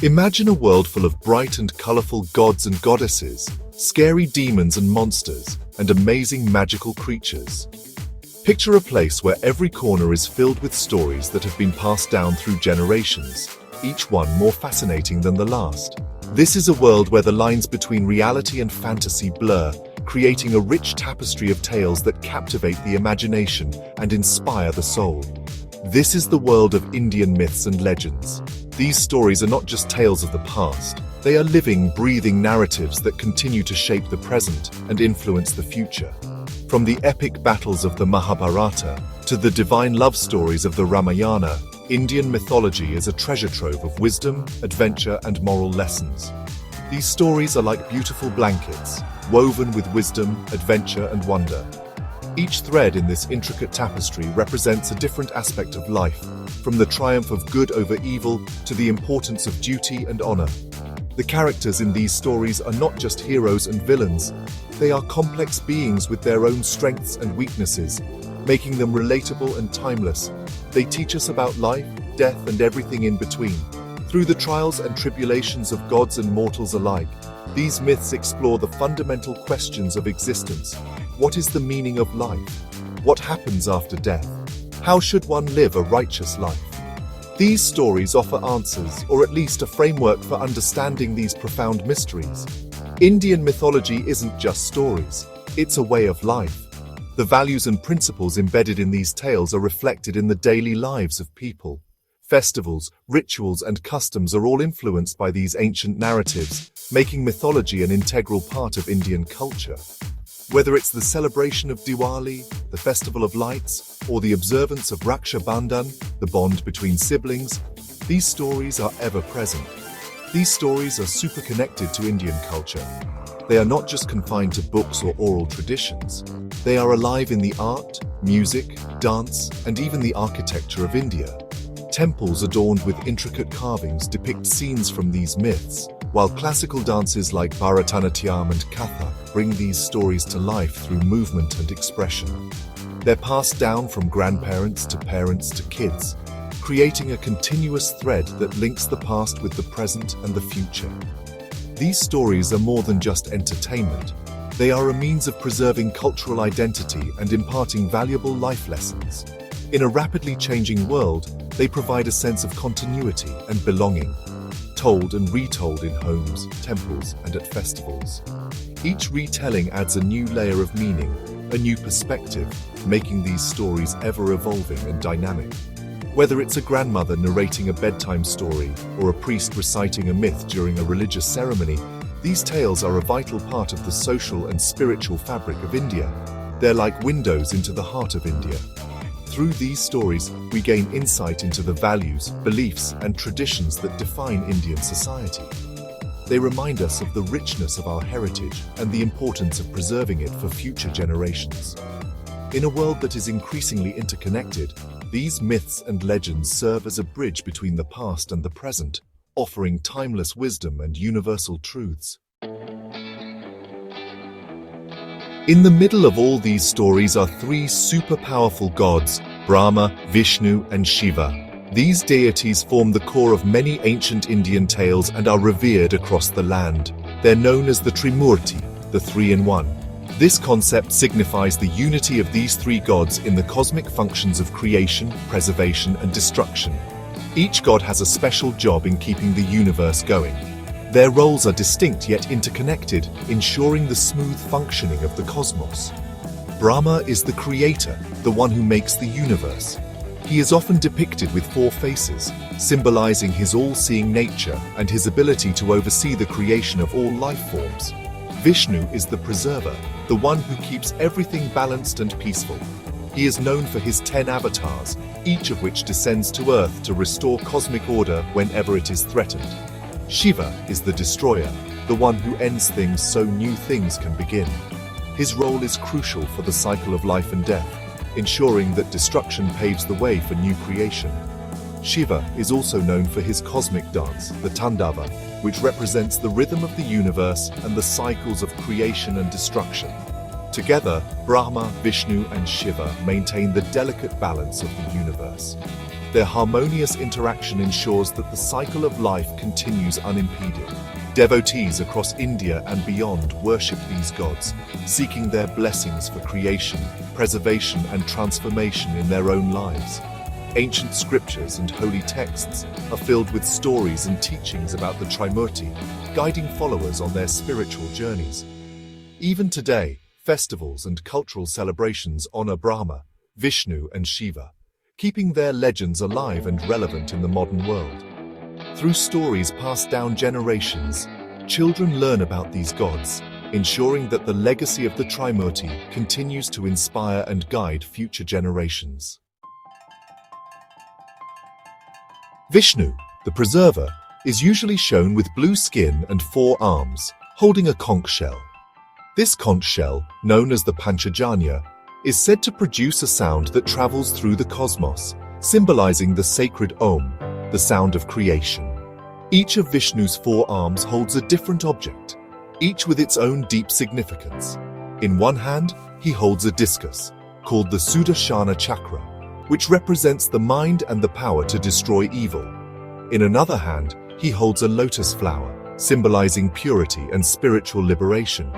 Imagine a world full of bright and colorful gods and goddesses, scary demons and monsters, and amazing magical creatures. Picture a place where every corner is filled with stories that have been passed down through generations, each one more fascinating than the last. This is a world where the lines between reality and fantasy blur, creating a rich tapestry of tales that captivate the imagination and inspire the soul. This is the world of Indian myths and legends. These stories are not just tales of the past. They are living, breathing narratives that continue to shape the present and influence the future. From the epic battles of the Mahabharata to the divine love stories of the Ramayana, Indian mythology is a treasure trove of wisdom, adventure, and moral lessons. These stories are like beautiful blankets, woven with wisdom, adventure, and wonder. Each thread in this intricate tapestry represents a different aspect of life, from the triumph of good over evil to the importance of duty and honor. The characters in these stories are not just heroes and villains. They are complex beings with their own strengths and weaknesses, making them relatable and timeless. They teach us about life, death, and everything in between. Through the trials and tribulations of gods and mortals alike, these myths explore the fundamental questions of existence. What is the meaning of life? What happens after death? How should one live a righteous life? These stories offer answers, or at least a framework for understanding these profound mysteries. Indian mythology isn't just stories, it's a way of life. The values and principles embedded in these tales are reflected in the daily lives of people. Festivals, rituals, and customs are all influenced by these ancient narratives, making mythology an integral part of Indian culture. Whether it's the celebration of Diwali, the Festival of Lights, or the observance of Raksha Bandhan, the bond between siblings, these stories are ever present. These stories are super connected to Indian culture. They are not just confined to books or oral traditions. They are alive in the art, music, dance, and even the architecture of India. Temples adorned with intricate carvings depict scenes from these myths, while classical dances like Bharatanatyam and Kathak bring these stories to life through movement and expression. They're passed down from grandparents to parents to kids, creating a continuous thread that links the past with the present and the future. These stories are more than just entertainment. They are a means of preserving cultural identity and imparting valuable life lessons. In a rapidly changing world, they provide a sense of continuity and belonging, told and retold in homes, temples, and at festivals. Each retelling adds a new layer of meaning, a new perspective, making these stories ever-evolving and dynamic. Whether it's a grandmother narrating a bedtime story or a priest reciting a myth during a religious ceremony, these tales are a vital part of the social and spiritual fabric of India. They're like windows into the heart of India. Through these stories, we gain insight into the values, beliefs, and traditions that define Indian society. They remind us of the richness of our heritage and the importance of preserving it for future generations. In a world that is increasingly interconnected, these myths and legends serve as a bridge between the past and the present, offering timeless wisdom and universal truths. In the middle of all these stories are three super powerful gods, Brahma, Vishnu, and Shiva. These deities form the core of many ancient Indian tales and are revered across the land. They're known as the Trimurti, the three-in-one. This concept signifies the unity of these three gods in the cosmic functions of creation, preservation, and destruction. Each god has a special job in keeping the universe going. Their roles are distinct yet interconnected, ensuring the smooth functioning of the cosmos. Brahma is the creator, the one who makes the universe. He is often depicted with four faces, symbolizing his all-seeing nature and his ability to oversee the creation of all life forms. Vishnu is the preserver, the one who keeps everything balanced and peaceful. He is known for his 10 avatars, each of which descends to Earth to restore cosmic order whenever it is threatened. Shiva is the destroyer, the one who ends things so new things can begin. His role is crucial for the cycle of life and death, ensuring that destruction paves the way for new creation. Shiva is also known for his cosmic dance, the Tandava, which represents the rhythm of the universe and the cycles of creation and destruction. Together, Brahma, Vishnu, and Shiva maintain the delicate balance of the universe. Their harmonious interaction ensures that the cycle of life continues unimpeded. Devotees across India and beyond worship these gods, seeking their blessings for creation, preservation, and transformation in their own lives. Ancient scriptures and holy texts are filled with stories and teachings about the Trimurti, guiding followers on their spiritual journeys. Even today, festivals and cultural celebrations honor Brahma, Vishnu, and Shiva, keeping their legends alive and relevant in the modern world. Through stories passed down generations, children learn about these gods, ensuring that the legacy of the Trimurti continues to inspire and guide future generations. Vishnu, the preserver, is usually shown with blue skin and 4 arms, holding a conch shell. This conch shell, known as the Panchajanya, is said to produce a sound that travels through the cosmos, symbolizing the sacred Om, the sound of creation. Each of Vishnu's 4 arms holds a different object, each with its own deep significance. In one hand, he holds a discus, called the Sudarshana Chakra, which represents the mind and the power to destroy evil. In another hand, he holds a lotus flower, symbolizing purity and spiritual liberation.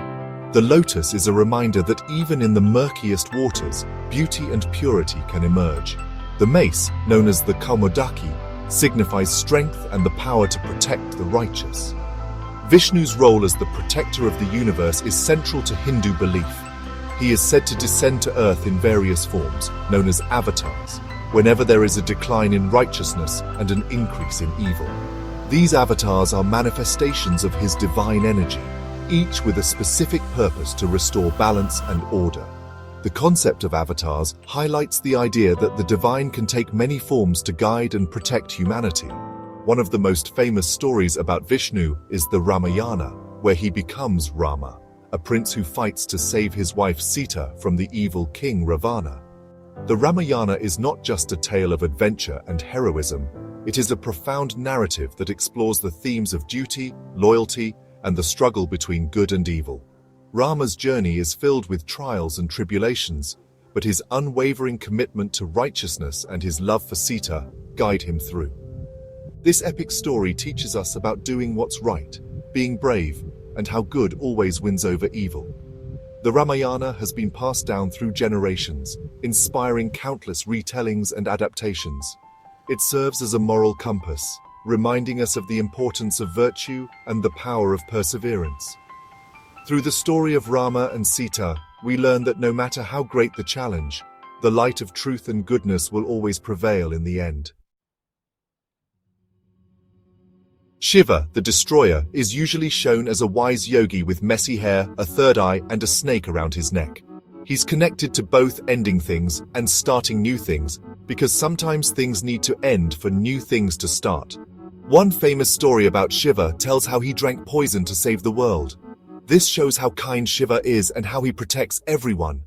The lotus is a reminder that even in the murkiest waters, beauty and purity can emerge. The mace, known as the Kaumodaki, signifies strength and the power to protect the righteous. Vishnu's role as the protector of the universe is central to Hindu belief. He is said to descend to earth in various forms, known as avatars, whenever there is a decline in righteousness and an increase in evil. These avatars are manifestations of his divine energy, each with a specific purpose to restore balance and order. The concept of avatars highlights the idea that the divine can take many forms to guide and protect humanity. One of the most famous stories about Vishnu is the Ramayana, where he becomes Rama, a prince who fights to save his wife Sita from the evil king Ravana. The Ramayana is not just a tale of adventure and heroism, it is a profound narrative that explores the themes of duty, loyalty, and the struggle between good and evil. Rama's journey is filled with trials and tribulations, but his unwavering commitment to righteousness and his love for Sita guide him through. This epic story teaches us about doing what's right, being brave, and how good always wins over evil. The Ramayana has been passed down through generations, inspiring countless retellings and adaptations. It serves as a moral compass, reminding us of the importance of virtue and the power of perseverance. Through the story of Rama and Sita, we learn that no matter how great the challenge, the light of truth and goodness will always prevail in the end. Shiva, the destroyer, is usually shown as a wise yogi with messy hair, a third eye, and a snake around his neck. He's connected to both ending things and starting new things, because sometimes things need to end for new things to start. One famous story about Shiva tells how he drank poison to save the world. This shows how kind Shiva is and how he protects everyone.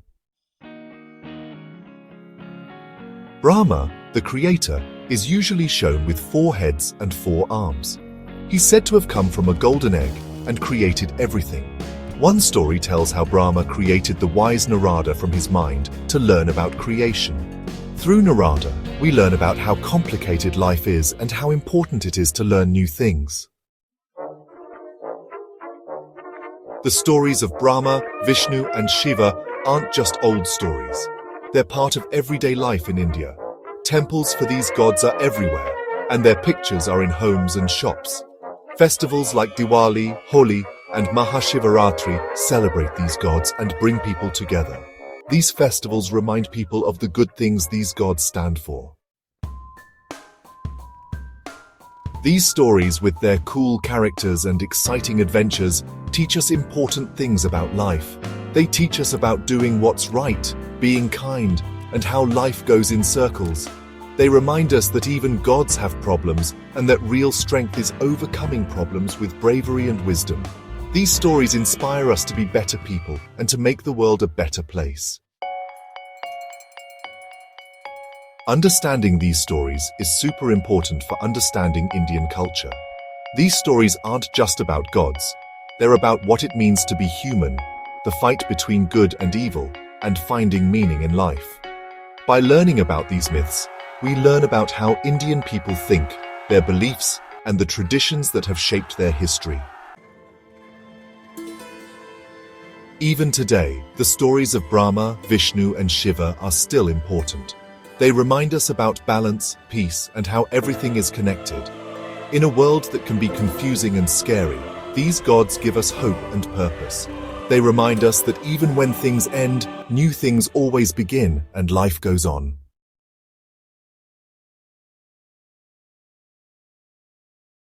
Brahma, the creator, is usually shown with 4 heads and 4 arms. He's said to have come from a golden egg and created everything. One story tells how Brahma created the wise Narada from his mind to learn about creation. Through Narada, we learn about how complicated life is and how important it is to learn new things. The stories of Brahma, Vishnu, and Shiva aren't just old stories. They're part of everyday life in India. Temples for these gods are everywhere, and their pictures are in homes and shops. Festivals like Diwali, Holi, and Mahashivaratri celebrate these gods and bring people together. These festivals remind people of the good things these gods stand for. These stories, with their cool characters and exciting adventures, teach us important things about life. They teach us about doing what's right, being kind, and how life goes in circles. They remind us that even gods have problems and that real strength is overcoming problems with bravery and wisdom. These stories inspire us to be better people and to make the world a better place. Understanding these stories is super important for understanding Indian culture. These stories aren't just about gods. They're about what it means to be human, the fight between good and evil, and finding meaning in life. By learning about these myths, we learn about how Indian people think, their beliefs, and the traditions that have shaped their history. Even today, the stories of Brahma, Vishnu, and Shiva are still important. They remind us about balance, peace, and how everything is connected. In a world that can be confusing and scary, these gods give us hope and purpose. They remind us that even when things end, new things always begin and life goes on.